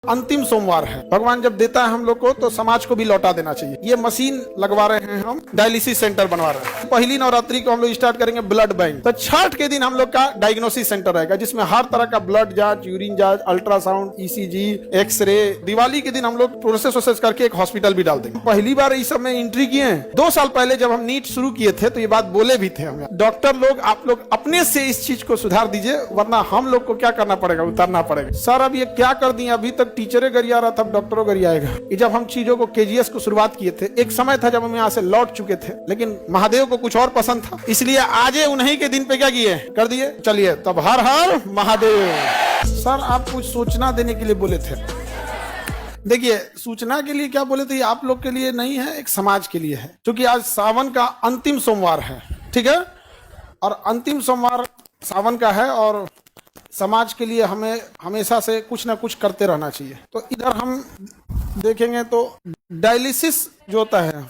अंतिम सोमवार है। भगवान जब देता है हम लोग को तो समाज को भी लौटा देना चाहिए। ये मशीन लगवा रहे हैं, हम डायलिसिस सेंटर बनवा रहे हैं। पहली नवरात्रि को हम लोग स्टार्ट करेंगे ब्लड बैंक। तो छठ के दिन हम लोग का डायग्नोसिस सेंटर रहेगा, जिसमें हर तरह का ब्लड जांच, यूरिन जांच, अल्ट्रासाउंड, ईसीजी, एक्सरे। दिवाली के दिन हम लोग प्रोसेस करके एक हॉस्पिटल भी डाल देंगे। पहली बार इस सब में एंट्री किए हैं। 2 साल पहले जब हम नीट शुरू किए थे तो ये बात बोले भी थे हमें, डॉक्टर लोग आप लोग अपने से इस चीज को सुधार दीजिए, वरना हम लोग को क्या करना पड़ेगा, उतारना पड़ेगा। सर अब ये क्या कर दिए, अभी तक टीचरे गरिया रहा था, डॉक्टरों गरियाएगा। ये जब हम चीजों को केजीएस को शुरुआत किए थे, एक समय था जब हम यहाँ से लौट चुके थे, लेकिन महादेव को कुछ और पसंद था, इसलिए आज उन्हीं के दिन पे क्या किए, कर दिए। चलिए तब हर हर महादेव। सर आप कुछ सूचना देने के लिए बोले थे। देखिए सूचना के लिए क्या बोले थे, ये आप लोग के लिए नहीं है, एक समाज के लिए है, क्योंकि आज सावन का अंतिम सोमवार है, ठीक है। और अंतिम सोमवार सावन का है और समाज के लिए हमें हमेशा से कुछ ना कुछ करते रहना चाहिए। तो इधर हम देखेंगे तो डायलिसिस जो होता है,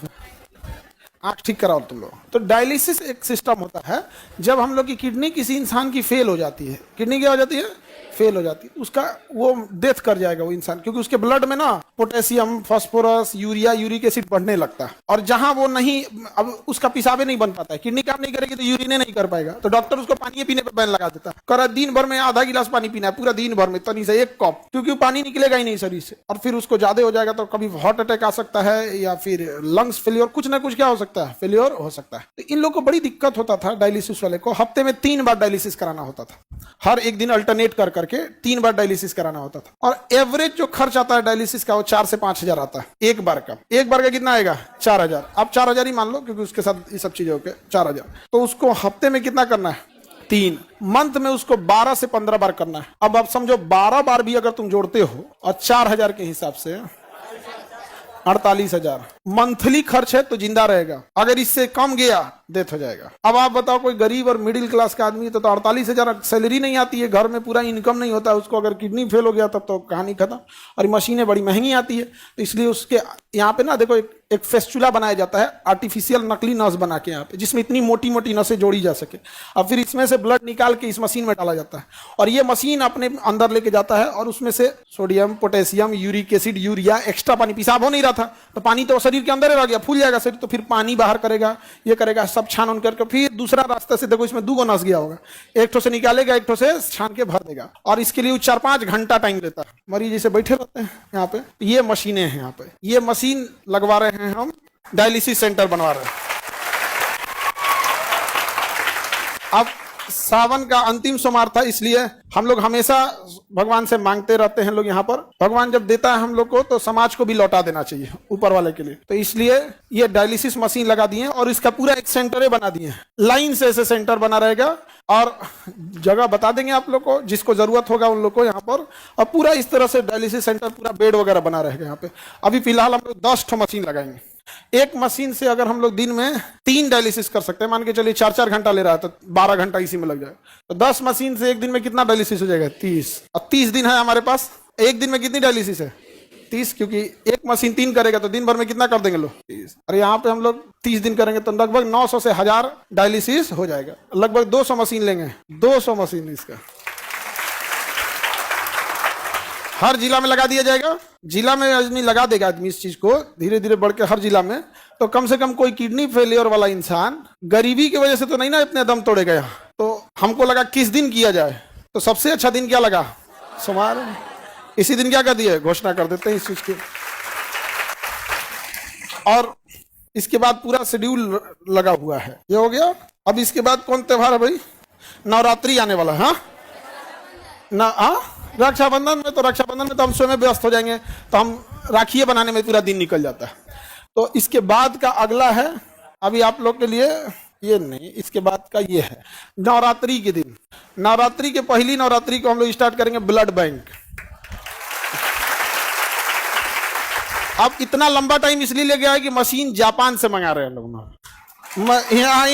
आँख ठीक कराओ तुम लोग। तो डायलिसिस एक सिस्टम होता है, जब हम लोग की किडनी किसी इंसान की फेल हो जाती है, किडनी क्या हो जाती है, फेल हो जाती है, उसका वो डेथ कर जाएगा वो इंसान, क्योंकि उसके ब्लड में ना potassium, phosphorus, urea, uric acid बढ़ने लगता है। और जहां वो नहीं, अब उसका पिसाबे नहीं बन पाता है, किडनी काम नहीं करेगी तो यूरिन नहीं कर पाएगा, तो डॉक्टर उसको पानी पीने पर बैन लगा देता है, कह रहा दिन भर में आधा गिलास पानी पीना है, पूरा दिन भर में तनी से 1 कप, क्योंकि वो पानी निकलेगा ही नहीं शरीर से। और फिर उसको ज्यादा हो जाएगा तो कभी हार्ट अटैक आ सकता है, या फिर लंग्स फेलियर, कुछ ना कुछ क्या हो सकता है, फेलियर हो सकता है। तो इन लोग को बड़ी दिक्कत होता था डायलिसिस वाले को, हफ्ते में 3 बार डायलिसिस कराना होता था, हर एक दिन अल्टरनेट कर करके 3 बार डायलिसिस कराना होता था। और एवरेज जो खर्च आता है डायलिसिस का वो 4 से 5 हजार आता है एक बार का। एक बार का कितना आएगा, 4 हजार। आप 4 हजार ही मान लो, क्योंकि उसके साथ ये सब चीजें होके 4 हजार। तो उसको हफ्ते में कितना करना है, 3, मंथ में उसको 12 से 15 बार करना है। अब आप समझो 12 बार भी अगर तुम जोड़ते हो और 4 हजार के हिसाब से 48 हजार मंथली खर्च है, तो जिंदा रहेगा। अगर इससे कम गया डेथ हो जाएगा। अब आप बताओ कोई गरीब और मिडिल क्लास का आदमी है तो 48 हजार सैलरी नहीं आती है, घर में पूरा इनकम नहीं होता है उसको, अगर किडनी फेल हो गया तब तो कहानी खत्म। और मशीनें बड़ी महंगी आती है, तो इसलिए उसके यहाँ पे ना देखो एक फेस्टुला बनाया जाता है, आर्टिफिशियल नकली नस बना के यहाँ पे, जिसमें इतनी मोटी मोटी नसें जोड़ी जा सके। अब फिर इसमें से ब्लड निकाल के इस मशीन में डाला जाता है, और ये मशीन अपने अंदर लेके जाता है, और उसमें से sodium, potassium, uric acid, urea, extra पानी, पेशाब हो नहीं रहा था तो पानी तो शरीर के अंदर ही रह गया, फूल जाएगा शरीर, तो फिर पानी बाहर करेगा, ये करेगा, सब छान उन करके फिर दूसरा रास्ते से, देखो इसमें 2 नस गया होगा, एक ठो से निकालेगा, एक ठो से छान के भर देगा। और इसके लिए 4-5 घंटा टाइम लेता है। मरीज जैसे बैठे रहते हैं यहाँ पे, ये मशीनें हैं यहाँ पे, ये मशीन लगवा रहे हैं, हम डायलिसिस सेंटर बनवा रहे हैं। अब सावन का अंतिम सोमवार था, इसलिए हम लोग हमेशा भगवान से मांगते रहते हैं लोग यहाँ पर। भगवान जब देता है हम लोग को तो समाज को भी लौटा देना चाहिए ऊपर वाले के लिए। तो इसलिए ये डायलिसिस मशीन लगा दिए और इसका पूरा एक सेंटर बना दिए हैं। लाइन से ऐसे सेंटर बना रहेगा, और जगह बता देंगे आप लोग को, जिसको जरूरत होगा उन लोग को यहाँ पर। और पूरा इस तरह से डायलिसिस सेंटर, पूरा बेड वगैरह बना रहेगा यहाँ पे। अभी फिलहाल हम लोग 10 ठो मशीन लगाएंगे। एक मशीन से अगर हम लोग दिन में 3 डायलिसिस कर सकते हैं, मान के चलिए 4-4 घंटा ले रहा है तो 12 घंटा इसी में लग जाएगा। तो 10 मशीन से एक दिन में कितना डायलिसिस हो जाएगा, 30। और 30 दिन है हमारे पास, एक दिन में कितनी डायलिसिस है, 30, क्योंकि एक मशीन 3 करेगा तो दिन भर में कितना कर देंगे लोग, 30। और यहाँ पे हम लोग 30 दिन करेंगे तो लगभग 900 से 1000 डायलिसिस हो जाएगा। लगभग 200 मशीन लेंगे, 200 मशीन इसका हर जिला में लगा दिया जाएगा। जिला में आदमी लगा देगा, आदमी इस चीज को धीरे धीरे बढ़ के हर जिला में, तो कम से कम कोई किडनी फेलियर वाला इंसान गरीबी की वजह से तो नहीं ना इतने दम तोड़ेगा। तो हमको लगा किस दिन किया जाए, तो सबसे अच्छा दिन क्या लगा, सोमवार। इसी दिन क्या कर दिए, घोषणा कर देते हैं इस चीज की। और इसके बाद पूरा शेड्यूल लगा हुआ है, ये हो गया। अब इसके बाद कौन त्योहार है भाई, नवरात्रि आने वाला है। हाँ, रक्षाबंधन में, तो रक्षाबंधन में तो हम स्वयं व्यस्त हो जाएंगे, तो हम राखियां बनाने में पूरा दिन निकल जाता है। तो इसके बाद का अगला है, अभी आप लोग के लिए ये नहीं, इसके बाद का ये है नवरात्रि के दिन। नवरात्रि के पहली नवरात्रि को हम लोग स्टार्ट करेंगे ब्लड बैंक। अब इतना लंबा टाइम इसलिए ले गया है कि मशीन जापान से मंगा रहे हैं लोग यहाँ,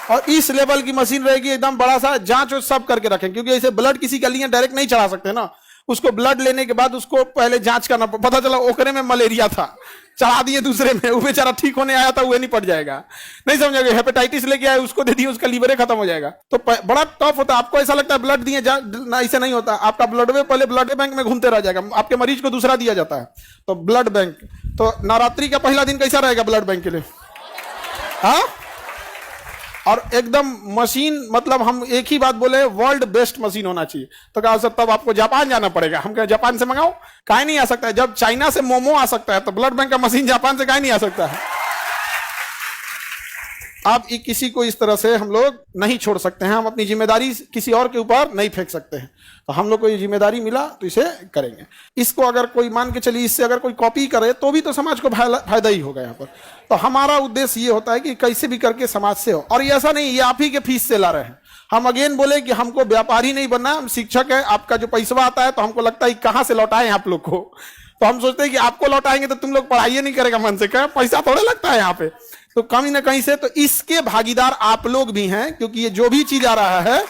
और इस लेवल की मशीन रहेगी, एकदम बड़ा सा जांच सब करके रखें, क्योंकि ऐसे ब्लड किसी का लिए डायरेक्ट नहीं चढ़ा सकते ना, उसको ब्लड लेने के बाद उसको पहले जांच करना, पता चला ओकरे में मलेरिया था, चढ़ा दिए दूसरे में, वो बेचारा ठीक होने आया था, वो नहीं पड़ जाएगा, नहीं समझोगे। हेपेटाइटिस लेके आए, उसको दे दिए, उसका लीवर खत्म हो जाएगा। तो बड़ा टफ होता है। आपको ऐसा लगता है ब्लड दिए, ऐसे नहीं होता। आपका ब्लड में पहले ब्लड बैंक में घूमते रह जाएगा, आपके मरीज को दूसरा दिया जाता है। तो ब्लड बैंक, तो नवरात्रि का पहला दिन कैसा रहेगा ब्लड बैंक के लिए? हाँ, और एकदम मशीन, मतलब हम एक ही बात बोले, वर्ल्ड बेस्ट मशीन होना चाहिए। तो कहा सर तब आपको जापान जाना पड़ेगा। हम कहे जापान से मंगाओ, काहे नहीं आ सकता है? जब चाइना से मोमो आ सकता है तो ब्लड बैंक का मशीन जापान से काहे नहीं आ सकता है? आप किसी को इस तरह से हम लोग नहीं छोड़ सकते हैं, हम अपनी जिम्मेदारी किसी और के ऊपर नहीं फेंक सकते हैं। तो हम लोग को ये जिम्मेदारी मिला तो इसे करेंगे। इसको अगर कोई मान के चलिए, इससे अगर कोई कॉपी करे तो भी तो समाज को फायदा ही होगा यहाँ पर। तो हमारा उद्देश्य ये होता है कि कैसे भी करके समाज से हो। और ये ऐसा नहीं ये आप ही के फीस से ला रहे हैं। हम अगेन बोले कि हमको व्यापारी नहीं बनना, हम शिक्षक है। आपका जो पैसा आता है तो हमको लगता है कहाँ से लौटाएं आप लोग को। तो हम सोचते हैं कि आपको लौटाएंगे तो तुम लोग पढ़ाई नहीं करेगा मन से, क्या पैसा थोड़ा लगता है यहाँ पे, तो कहीं ना कहीं से। तो इसके भागीदार आप लोग भी हैं, क्योंकि ये जो भी चीज आ रहा है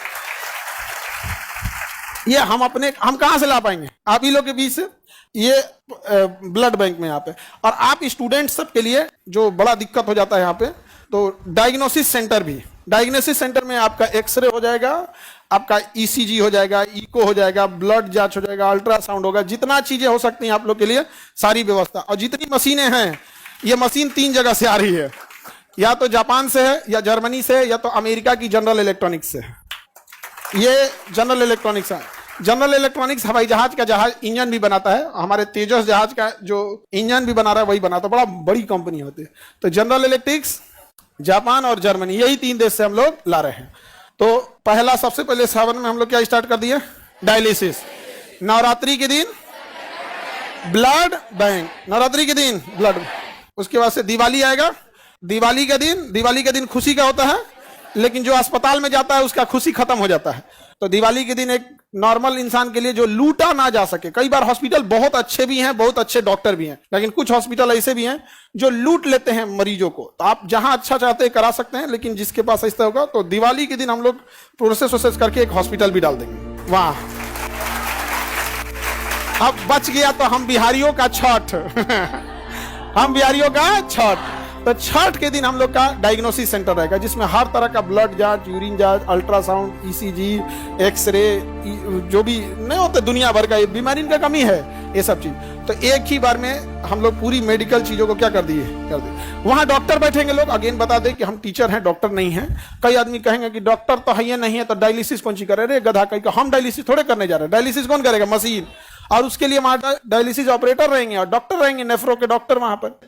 ये हम कहां से ला पाएंगे? आप ही लोग के बीच से। ये ब्लड बैंक में यहाँ पे, और आप स्टूडेंट सब के लिए जो बड़ा दिक्कत हो जाता है यहाँ पे, तो डायग्नोसिस सेंटर भी। डायग्नोसिस सेंटर में आपका एक्सरे हो जाएगा, आपका ईसीजी हो जाएगा, इको हो जाएगा, ब्लड जांच हो जाएगा, अल्ट्रासाउंड होगा, जितना चीजें हो सकती हैं आप लोग के लिए सारी व्यवस्था। और जितनी मशीनें हैं, ये मशीन 3 जगह से आ रही है, या तो जापान से है, या जर्मनी से, या तो अमेरिका की जनरल इलेक्ट्रॉनिक्स से। ये जनरल इलेक्ट्रॉनिक्स है। जनरल इलेक्ट्रॉनिक्स हवाई जहाज का जहाज इंजन भी बनाता है। हमारे तेजस जहाज का जो इंजन भी बना रहा है वही बनाता है, बड़ा बड़ी कंपनी होती है। तो जनरल इलेक्ट्रिक्स, जापान और जर्मनी, यही 3 देश से हम लोग ला रहे हैं। तो पहला, सबसे पहले सावन में हम लोग क्या स्टार्ट कर दिए? डायलिसिस। नवरात्रि के दिन ब्लड बैंक, नवरात्रि के दिन ब्लड। उसके बाद से दिवाली आएगा। दिवाली के दिन खुशी का होता है, लेकिन जो अस्पताल में जाता है उसका खुशी खत्म हो जाता है। तो दिवाली के दिन एक नॉर्मल इंसान के लिए जो लूटा ना जा सके, कई बार हॉस्पिटल बहुत अच्छे भी हैं, बहुत अच्छे डॉक्टर भी हैं, लेकिन कुछ हॉस्पिटल ऐसे भी हैं जो लूट लेते हैं मरीजों को। तो आप जहां अच्छा चाहते हैं करा सकते हैं, लेकिन जिसके पास ऐसा होगा तो दिवाली के दिन हम लोग प्रोसेस करके एक हॉस्पिटल भी डाल देंगे वहां। अब बच गया तो हम बिहारियों का छठ हम बिहारियों का छठ। तो छठ के दिन हम लोग का डायग्नोसिस सेंटर रहेगा, जिसमें हर तरह का ब्लड जांच, यूरिन जांच, अल्ट्रासाउंड, ईसीजी, एक्सरे, जो भी नहीं होते दुनिया भर का, बीमारी का कमी है ये सब चीज। तो एक ही बार में हम लोग पूरी मेडिकल चीजों को क्या कर दिए। वहां डॉक्टर बैठेंगे लोग। अगेन बता दें कि हम टीचर हैं, डॉक्टर नहीं हैं। कई आदमी कहेंगे कि डॉक्टर तो है नहीं है तो डायलिसिस कौन सी करे? रे गधा कहीं का, हम डायलिसिस थोड़े करने जा रहे हैं। डायलिसिस कौन करेगा? मशीन। और उसके लिए हमारा डायलिसिस ऑपरेटर रहेंगे और डॉक्टर रहेंगे, नेफ्रो के डॉक्टर वहां पर।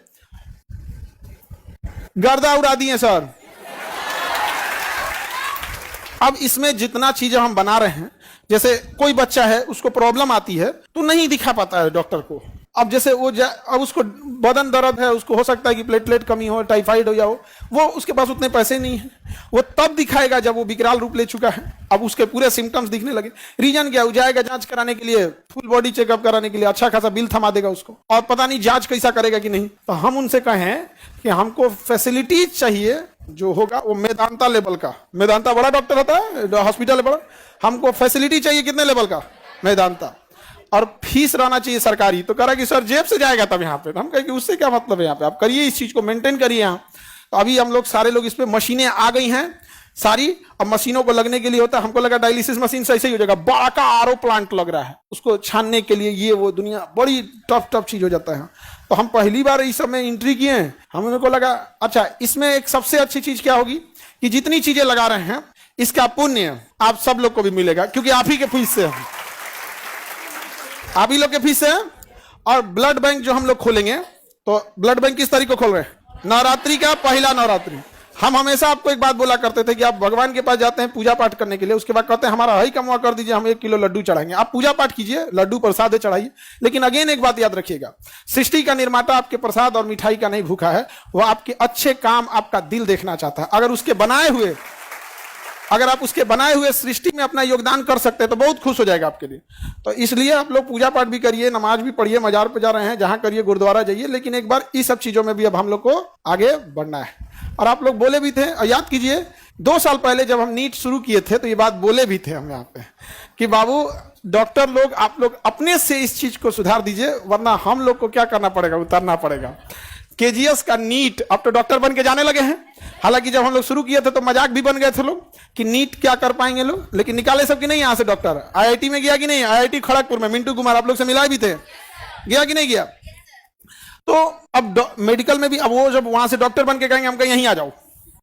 गर्दा उड़ा दिए सर। अब इसमें जितना चीजें हम बना रहे हैं, जैसे कोई बच्चा है उसको प्रॉब्लम आती है तो नहीं दिखा पाता है डॉक्टर को। अब जैसे अब उसको बदन दर्द है, उसको हो सकता है कि प्लेटलेट कमी हो, टाइफाइड हो जाओ, वो उसके पास उतने पैसे नहीं है, वो तब दिखाएगा जब वो विकराल रूप ले चुका है। अब उसके पूरे सिम्टम्स दिखने लगे। रीजन क्या? वो जाएगा जांच कराने के लिए, फुल बॉडी चेकअप कराने के लिए, अच्छा खासा बिल थमा देगा उसको, और पता नहीं जांच कैसा करेगा कि नहीं। तो हम उनसे कहें कि हमको फैसिलिटीज चाहिए जो होगा वो मेदांता लेवल का। मेदांता बड़ा डॉक्टर होता है, हॉस्पिटल है बड़ा। हमको फैसिलिटी चाहिए कितने लेवल का? मेदांता। और फीस रहना चाहिए सरकारी। तो कह रहा कि सर जेब से जाएगा तब यहाँ पे। तो हम कहें कि उससे क्या मतलब है, यहाँ पे आप करिए, इस चीज को मेंटेन करिए यहाँ। तो अभी हम लोग सारे लोग इस पे मशीनें आ गई हैं सारी। अब मशीनों को लगने के लिए होता है, हमको लगा डायलिसिस मशीन से ऐसे ही हो जाएगा, बड़ा का आरओ प्लांट लग रहा है उसको छानने के लिए, ये वो दुनिया बड़ी टफ चीज हो जाता है। तो हम पहली बार इस समय एंट्री किए हैं, हमें को लगा अच्छा इसमें एक सबसे अच्छी चीज क्या होगी कि जितनी चीजें लगा रहे हैं इसका पुण्य आप सब लोग को भी मिलेगा, क्योंकि आप ही के फीस से है, आप ही लोग के फीस से है। और ब्लड बैंक जो हम लोग खोलेंगे, तो ब्लड बैंक किस तारीख को खोल रहे हैं? नवरात्रि का पहला नवरात्रि। हम हमेशा आपको एक बात बोला करते थे कि आप भगवान के पास जाते हैं पूजा पाठ करने के लिए, उसके बाद कहते हैं हमारा हई कमवा कर दीजिए, हम 1 किलो लड्डू चढ़ाएंगे। आप पूजा पाठ कीजिए, लड्डू प्रसाद चढ़ाइए, लेकिन अगेन एक बात याद रखिएगा, सृष्टि का निर्माता आपके प्रसाद और मिठाई का नहीं भूखा है, वो आपके अच्छे काम, आपका दिल देखना चाहता है। अगर आप उसके बनाए हुए सृष्टि में अपना योगदान कर सकते हैं तो बहुत खुश हो जाएगा आपके लिए। तो इसलिए आप लोग पूजा पाठ भी करिए, नमाज भी पढ़िए, मजार पे जा रहे हैं जहां करिए, गुरुद्वारा जाइए, लेकिन एक बार इस सब चीजों में भी अब हम लोग को आगे बढ़ना है। और आप लोग बोले भी थे, और याद कीजिए 2 साल पहले जब हम नीट शुरू किए थे तो ये बात बोले भी थे हम यहाँ पे कि बाबू डॉक्टर लोग, आप लोग अपने से इस चीज को सुधार दीजिए, वरना हम लोग को क्या करना पड़ेगा, उतारना पड़ेगा। केजीएस का नीट, अब तो डॉक्टर बन के जाने लगे हैं। हालांकि जब हम लोग शुरू किए थे तो मजाक भी बन गए थे लोग कि नीट क्या कर पाएंगे लोग, लेकिन निकाले सब कि नहीं यहाँ से डॉक्टर। आईआईटी में गया कि नहीं, आईआईटी खड़गपुर में मिंटू कुमार आप लोग से मिलाए भी थे, गया कि नहीं गया। तो अब मेडिकल में भी अब वो जब वहां से डॉक्टर बन के कहेंगे हम कहीं यहीं आ जाओ,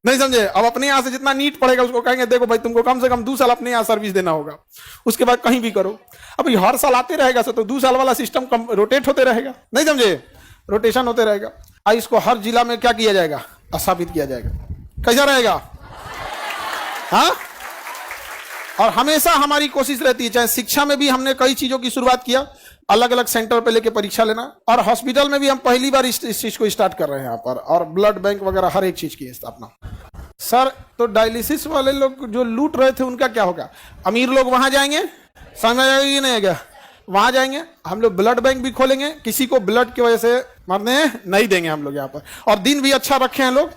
नहीं समझे। अब अपने यहां से जितना नीट पड़ेगा उसको कहेंगे देखो भाई तुमको कम से कम 2 साल अपने यहां सर्विस देना होगा, उसके बाद कहीं भी करो। अब हर साल आते रहेगा तो 2 साल वाला सिस्टम रोटेट होते रहेगा, नहीं समझे, रोटेशन होते रहेगा। इसको हर जिला में क्या किया जाएगा, स्थापित किया जाएगा। कैसा रहेगा, हाँ। और हमेशा हमारी कोशिश रहती है, चाहे शिक्षा में भी हमने कई चीजों की शुरुआत किया, अलग अलग सेंटर पे लेके परीक्षा लेना, और हॉस्पिटल में भी हम पहली बार इस चीज को स्टार्ट कर रहे हैं यहाँ पर, और ब्लड बैंक वगैरह हर एक चीज की स्थापना। सर तो डायलिसिस वाले लोग जो लूट रहे थे उनका क्या होगा, अमीर लोग वहां जाएंगे, समझ में आएगी नहीं आएगा, वहां जाएंगे, हम लोग ब्लड बैंक भी खोलेंगे, किसी को ब्लड की वजह से मरने नहीं देंगे हम लोग यहाँ पर। और दिन भी अच्छा रखे हैं लोग,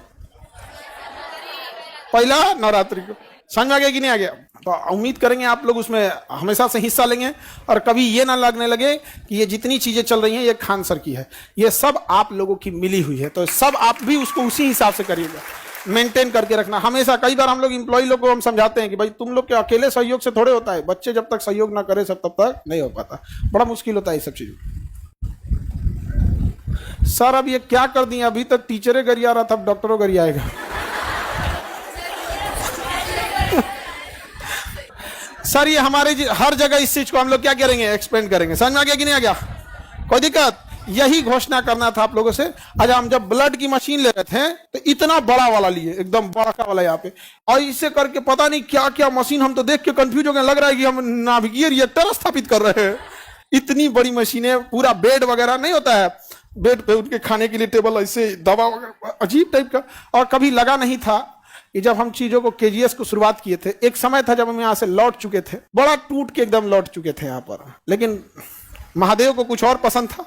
पहला नवरात्रि को, समझ में आ गया कि नहीं आ गया। तो उम्मीद करेंगे आप लोग उसमें हमेशा से हिस्सा लेंगे, और कभी ये ना लगने लगे कि ये जितनी चीजें चल रही हैं ये खान सर की है, ये सब आप लोगों की मिली हुई है। तो सब आप भी उसको उसी हिसाब से करिएगा, मेंटेन करके रखना हमेशा। कई बार हम लोग एम्प्लॉय लोग को हम समझाते हैं कि भाई तुम लोग के अकेले सहयोग से थोड़े होता है, बच्चे जब तक सहयोग ना करे सब तब तक नहीं हो पाता, बड़ा मुश्किल होता है ये सब चीजें। सर अब ये क्या कर दिए, अभी तक टीचरे गरिया रहा था, अब डॉक्टरों गरियाएगा। सर ये हमारे हर जगह इस चीज को हम लोग क्या करेंगे, एक्सपेंड करेंगे। समझ में आ गया कि नहीं आ गया, कोई दिक्कत। यही घोषणा करना था आप लोगों से। आज हम जब ब्लड की मशीन ले रहे थे तो इतना बड़ा वाला लिए, एकदम बड़ा का वाला यहाँ पे, और इसे करके पता नहीं क्या क्या मशीन, हम तो देख के कंफ्यूज हो गए, लग रहा है कि हम नाभिकीय रिएक्टर स्थापित कर रहे हैं। इतनी बड़ी मशीनें, पूरा बेड वगैरह नहीं होता है, बेड पे उनके खाने के लिए टेबल, ऐसे दवा वगैरह अजीब टाइप का। और कभी लगा नहीं था कि जब हम चीजों को केजीएस को शुरुआत किए थे, एक समय था जब हम यहाँ से लौट चुके थे, बड़ा टूट के एकदम लौट चुके थे यहाँ पर, लेकिन महादेव को कुछ और पसंद था,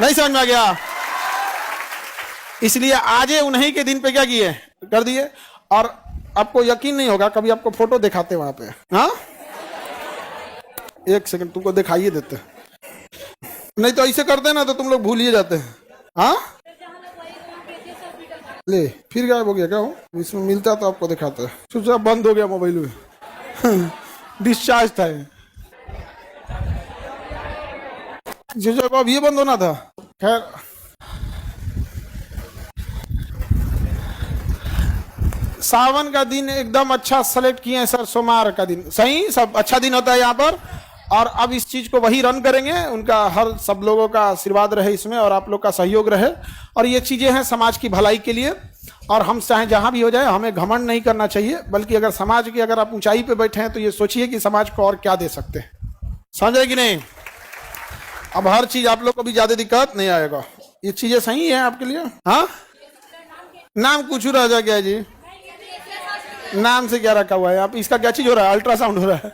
नहीं समझ में आ गया, इसलिए आज उन्हीं के दिन पे क्या किए, कर दिए। और आपको यकीन नहीं होगा, कभी आपको फोटो दिखाते वहां पे, हाँ एक सेकंड तुमको दिखाइए देते, नहीं तो ऐसे करते ना तो तुम लोग भूल ही जाते हैं। हाँ ले फिर गायब हो गया क्या हो, इसमें मिलता तो आपको दिखाता है, स्विच ऑफ बंद हो गया मोबाइल में, डिस्चार्ज था जो अब ये बंद होना था। खैर सावन का दिन एकदम अच्छा सेलेक्ट किए हैं सर, सोमवार का दिन सही, सब अच्छा दिन होता है यहाँ पर। और अब इस चीज को वही रन करेंगे, उनका हर सब लोगों का आशीर्वाद रहे इसमें, और आप लोग का सहयोग रहे। और ये चीजें हैं समाज की भलाई के लिए, और हम चाहे जहां भी हो जाए, हमें घमंड नहीं करना चाहिए, बल्कि अगर समाज की अगर आप ऊंचाई पे बैठे हैं तो ये सोचिए कि समाज को और क्या दे सकते हैं, समझे कि नहीं। अब हर चीज आप लोग को भी ज्यादा दिक्कत नहीं आएगा, ये चीजें सही है आपके लिए। हाँ नाम कुछ रह जा गया जी, नाम से क्या रखा हुआ है, आप इसका क्या चीज हो रहा है, अल्ट्रासाउंड हो रहा है,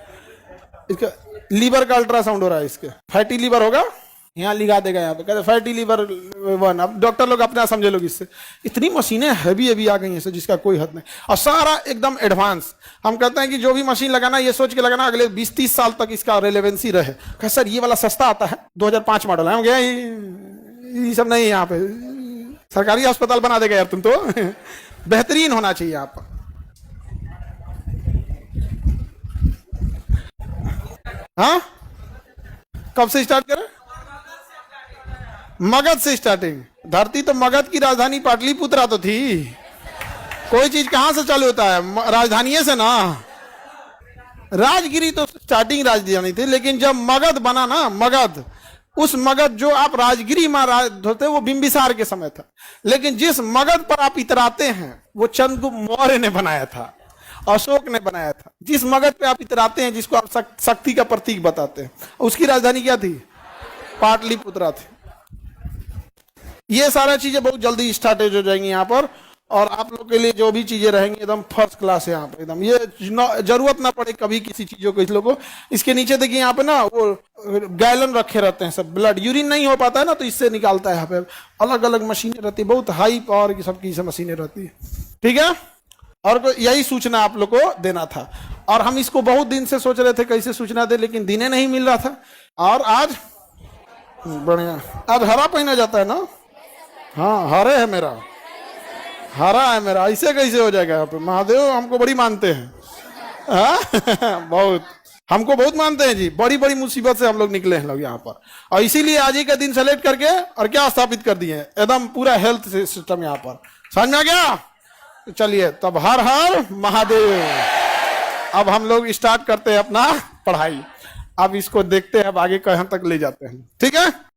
इसका लीवर का अल्ट्रासाउंड हो रहा है, इसके फैटी लीवर होगा, यहाँ लिखा देगा यहाँ पे, कहते फैटी लीवर 1। अब डॉक्टर लोग अपना समझे लोग, इससे इतनी मशीनें हैवी हैवी आ गई हैं जिसका कोई हद नहीं, और सारा एकदम एडवांस। हम कहते हैं कि जो भी मशीन लगाना ये सोच के लगाना अगले 20-30 साल तक इसका रेलेवेंसी रहे। कह सर ये वाला सस्ता आता है, 2005 मॉडल है, हम गया ये सब नहीं, यहाँ पे सरकारी अस्पताल बना देगा यार तुम तो। बेहतरीन होना चाहिए यहाँ पर। हाँ कब से स्टार्ट करें, मगध से स्टार्टिंग। धरती तो मगध की राजधानी पाटलिपुत्रा तो थी, कोई चीज कहां से चालू होता है, राजधानी से ना। राजगिरी तो स्टार्टिंग राजधानी थी, लेकिन जब मगध बना ना, मगध, उस मगध जो आप राजगिरी में राज होते वो बिंबिसार के समय था, लेकिन जिस मगध पर आप इतराते हैं वो चंद्रगुप्त मौर्य ने बनाया था, अशोक ने बनाया था। जिस मगध पे आप इतराते हैं, जिसको आप शक्ति का प्रतीक बताते हैं, उसकी राजधानी क्या थी, पाटलिपुत्रा थी। ये सारा चीजें बहुत जल्दी स्टार्टेज हो जाएंगी यहाँ पर, और आप लोग के लिए जो भी चीजें रहेंगी एकदम फर्स्ट क्लास है यहाँ पर, एकदम ये जरूरत ना पड़े कभी किसी चीजों को। इस लोगों को इसके नीचे देखिए यहाँ पे ना वो गैलन रखे रहते हैं सब, ब्लड यूरिन नहीं हो पाता है ना तो इससे निकालता है। यहाँ पे अलग अलग मशीनें रहती है, बहुत हाई पावर की सबकी मशीनें रहती है, ठीक है। और यही सूचना आप लोग को देना था। और हम इसको बहुत दिन से सोच रहे थे कैसे सूचना दे, लेकिन दिने नहीं मिल रहा था। और आज बढ़िया, आज हरा पहना जाता है ना। हाँ हरे है मेरा, हरा है मेरा, ऐसे कैसे हो जाएगा? यहाँ पे महादेव हमको बड़ी मानते हैं। हाँ बहुत, हमको बहुत मानते हैं जी। बड़ी बड़ी मुसीबत से हम लोग निकले हैं लोग यहाँ पर, और इसीलिए आज ही का दिन सेलेक्ट करके और क्या स्थापित कर दिए हैं, एकदम पूरा हेल्थ सिस्टम यहाँ पर। समझ में आ गया? चलिए तब हर हर महादेव। अब हम लोग स्टार्ट करते हैं अपना पढ़ाई। अब इसको देखते हैं अब आगे कहाँ तक ले जाते हैं। ठीक है।